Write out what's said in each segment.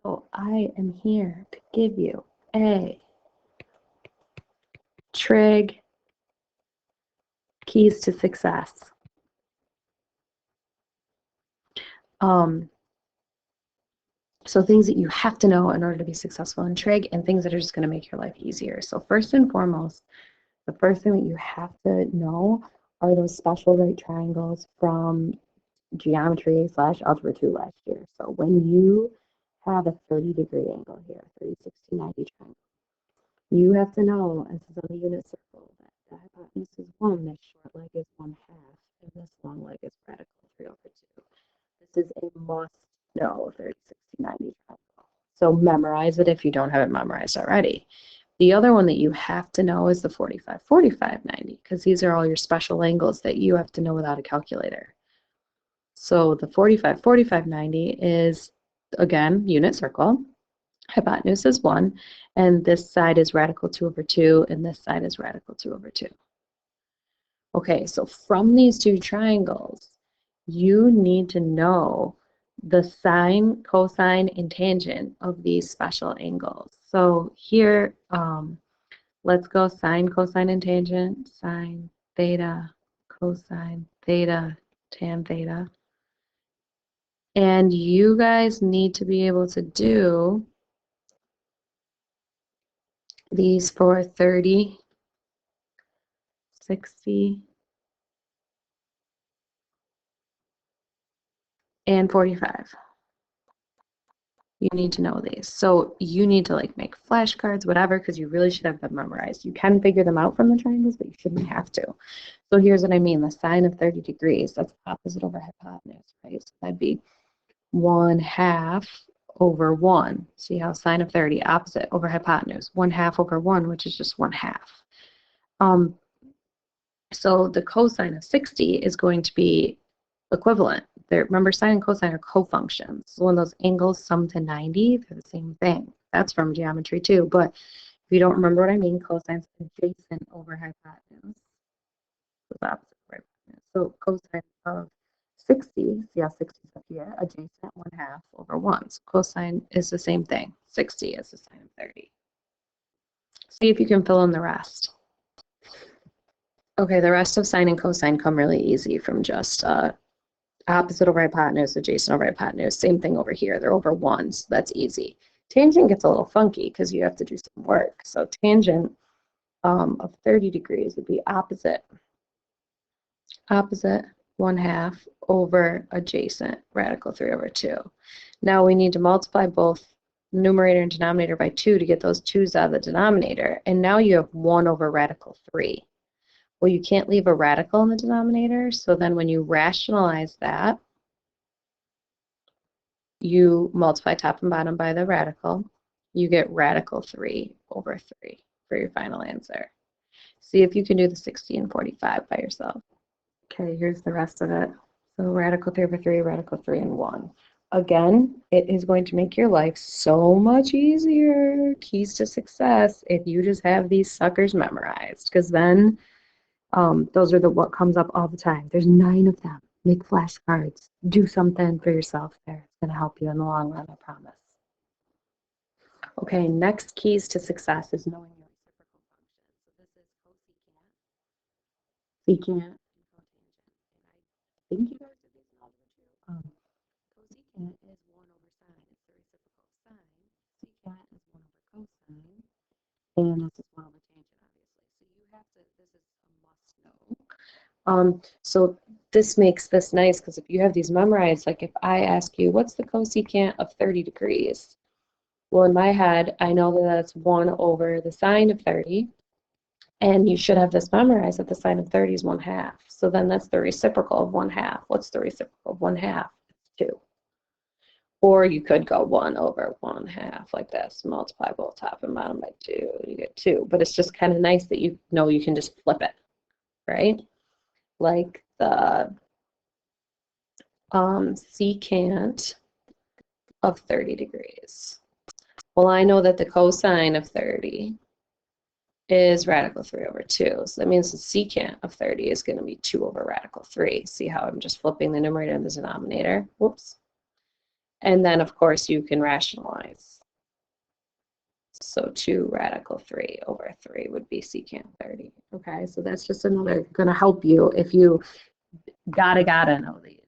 So I am here to give you a TRIG keys to success. So things that you have to know in order to be successful in TRIG and things that are just going to make your life easier. So first and foremost, the first thing that you have to know are those special right triangles from geometry / algebra 2 last year. So when you have a 30-degree angle here, 30, 60, 90 triangle, you have to know, as is on a unit circle, that the hypotenuse is 1, this short leg is 1/2, and this long leg is radical 3/2. This is a must know 30, 60, 90 triangle. So memorize it if you don't have it memorized already. The other one that you have to know is the 45, 45, 90, because these are all your special angles that you have to know without a calculator. So the 45, 45, 90 is, again, unit circle. Hypotenuse is 1, and this side is radical 2/2, and this side is radical 2/2. Okay, so from these two triangles, you need to know the sine, cosine, and tangent of these special angles. So here, let's go sine, cosine, and tangent. Sine, theta, cosine, theta, tan theta. And you guys need to be able to do these for 30, 60, and 45. You need to know these. So you need to like make flashcards, whatever, because you really should have them memorized. You can figure them out from the triangles, but you shouldn't have to. So here's what I mean. The sine of 30 degrees, that's opposite over hypotenuse, right? So that'd be 1/2 over 1. See how sine of 30, opposite over hypotenuse. 1/2 over 1, which is just 1/2. So the cosine of 60 is going to be equivalent. Remember, sine and cosine are cofunctions. So when those angles sum to 90, they're the same thing. That's from geometry too. But if you don't remember what I mean, cosine's adjacent over hypotenuse. So cosine of 60, see how 60 is up here, adjacent 1/2 over 1. So cosine is the same thing. 60 is the sine of 30. See if you can fill in the rest. Okay, the rest of sine and cosine come really easy from just opposite over hypotenuse, adjacent over hypotenuse. Same thing over here. They're over 1, so that's easy. Tangent gets a little funky because you have to do some work. So tangent of 30 degrees would be opposite 1/2 over adjacent, radical 3/2. Now we need to multiply both numerator and denominator by 2 to get those 2's out of the denominator. And now you have 1 over radical 3. Well, you can't leave a radical in the denominator, so then when you rationalize that, you multiply top and bottom by the radical, you get radical 3/3 for your final answer. See if you can do the 60 and 45 by yourself. Okay, here's the rest of it. So radical 3/3, radical 3 and 1. Again, it is going to make your life so much easier, keys to success, if you just have these suckers memorized, because then those are what comes up all the time. There's 9 of them. Make flashcards. Do something for yourself there. It's going to help you in the long run, I promise. Okay, next keys to success is knowing your reciprocal function. So this is cosecant, secant, and cotangent. And I think you guys did these in algebra too. Cosecant is 1 over sine. It's the reciprocal of sine. Secant is 1 over cosine. And this is 1 over tangent, obviously. So you have to, this is a must know. So this makes this nice because if you have these memorized, like if I ask you, what's the cosecant of 30 degrees? Well, in my head, I know that that's 1 over the sine of 30. And you should have this memorized that the sine of 30 is 1/2. So then that's the reciprocal of 1/2. What's the reciprocal of 1/2? It's 2. Or you could go 1 over 1/2 like this, multiply both top and bottom by 2, you get 2. But it's just kind of nice that you know you can just flip it, right? Like the secant of 30 degrees. Well, I know that the cosine of 30 is radical 3/2. So that means the secant of 30 is going to be 2 over radical 3. See how I'm just flipping the numerator and the denominator? Whoops. And then, of course, you can rationalize. So 2 radical 3 over 3 would be secant 30. Okay, so that's just another going to help you if you gotta know these.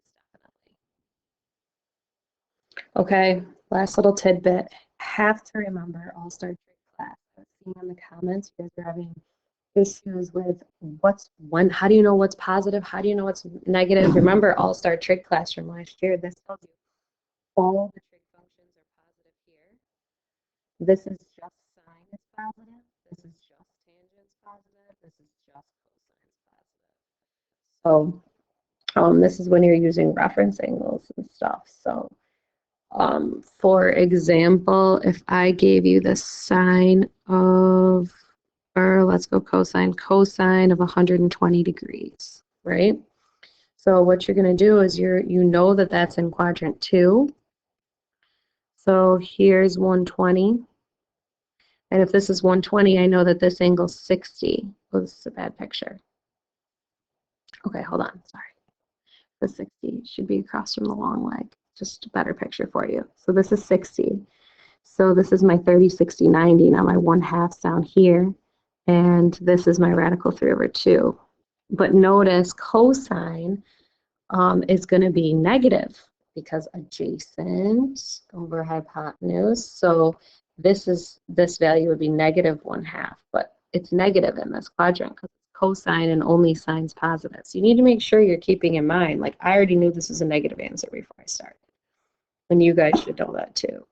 Okay, last little tidbit. Have to remember All-Star Trig class. I was seeing in the comments you guys are having issues with how do you know what's positive? How do you know what's negative? Remember All-Star Trig class from last year. This tells you all the trig functions are positive here. This is just sine is positive. This is just tangents positive. This is just cosines positive. So this is when you're using reference angles and stuff. So for example, if I gave you the sine of, or let's go cosine of 120 degrees, right? So what you're going to do is you know that that's in quadrant 2. So here's 120. And if this is 120, I know that this angle's 60. Oh, this is a bad picture. Okay, hold on. Sorry. The 60 should be across from the long leg. Just a better picture for you. So this is 60. So this is my 30, 60, 90. Now my 1/2's down here. And this is my radical 3 over 2. But notice cosine is going to be negative because adjacent over hypotenuse. So this value would be negative 1/2, but it's negative in this quadrant because it's cosine and only sine's positive. So you need to make sure you're keeping in mind, like I already knew this was a negative answer before I started. And you guys should know that too.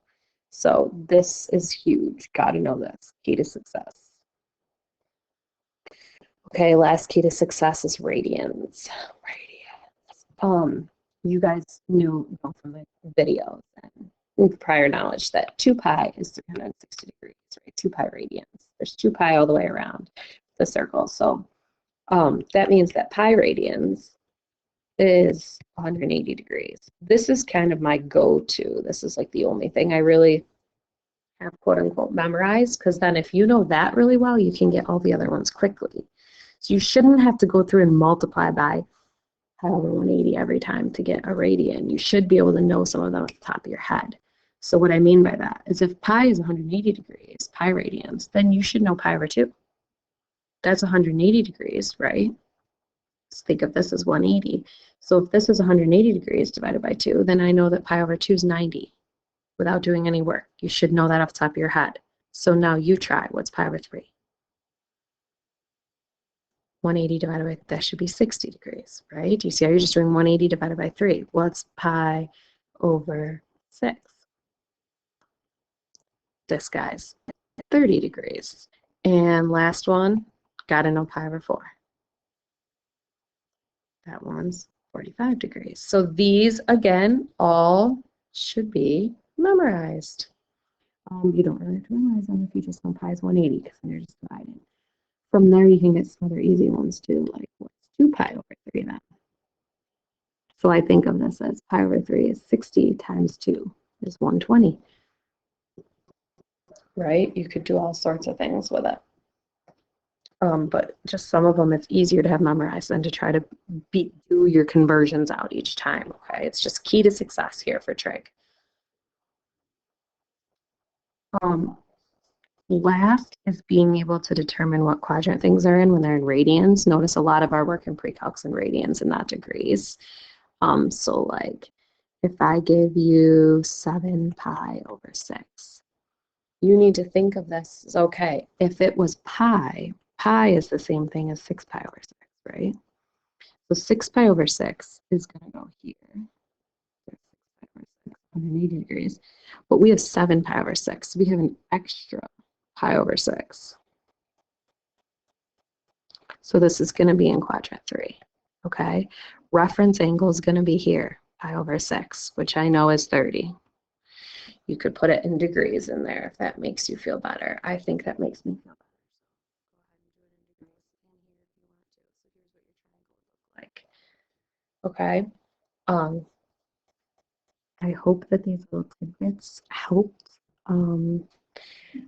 So this is huge. Got to know this. Key to success. Okay, last key to success is radians. You guys knew from the videos and prior knowledge that 2 pi is 360 degrees, right? 2 pi radians. There's 2 pi all the way around the circle. So that means that pi radians is 180 degrees. This is kind of my go-to. This is like the only thing I really have quote unquote memorized, because then if you know that really well, you can get all the other ones quickly. So you shouldn't have to go through and multiply by however 180 every time to get a radian. You should be able to know some of them at the top of your head. So what I mean by that is if pi is 180 degrees, pi radians, then you should know pi over 2. That's 180 degrees, right? Let's think of this as 180. So if this is 180 degrees divided by 2, then I know that pi over 2 is 90 without doing any work. You should know that off the top of your head. So now you try. What's pi over 3? 180 divided by, that should be 60 degrees, right? You see how you're just doing 180 divided by 3. What's pi over 6? This guy's 30 degrees. And last one, gotta know pi over 4. That one's 45 degrees. So these, again, all should be memorized. You don't really have to memorize them if you just know pi is 180, because then you're just dividing. From there, you can get some other easy ones too, like what's 2 pi over 3 then? So I think of this as pi over 3 is 60 times 2 is 120. Right? You could do all sorts of things with it. But just some of them, it's easier to have memorized than to try to do your conversions out each time. Okay, it's just key to success here for trig. Last is being able to determine what quadrant things are in when they're in radians. Notice a lot of our work in pre-calcs in radians and not degrees. So like if I give you 7 pi over 6, you need to think of this as, okay, if it was pi, pi is the same thing as 6 pi over 6, right? So 6 pi over 6 is going to go here. 180 degrees. But we have 7 pi over 6. So we have an extra pi over 6. So this is going to be in quadrant 3. Okay? Reference angle is going to be here, pi over 6, which I know is 30. You could put it in degrees in there if that makes you feel better. I think that makes me feel better. Okay. I hope that these little tidbits helped.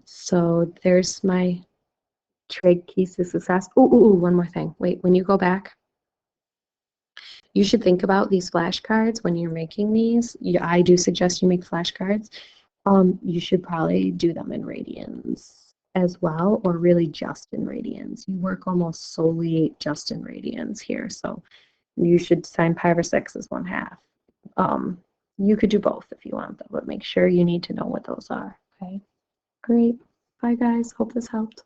So there's my trig keys to success. Ooh, one more thing. Wait, when you go back, You should think about these flashcards when you're making these. I do suggest you make flashcards. You should probably do them in radians as well, or really just in radians. You work almost solely just in radians here, so you should sign 5 or 6 as 1/2. You could do both if you want, though, but make sure you need to know what those are. Okay, great. Bye, guys. Hope this helped.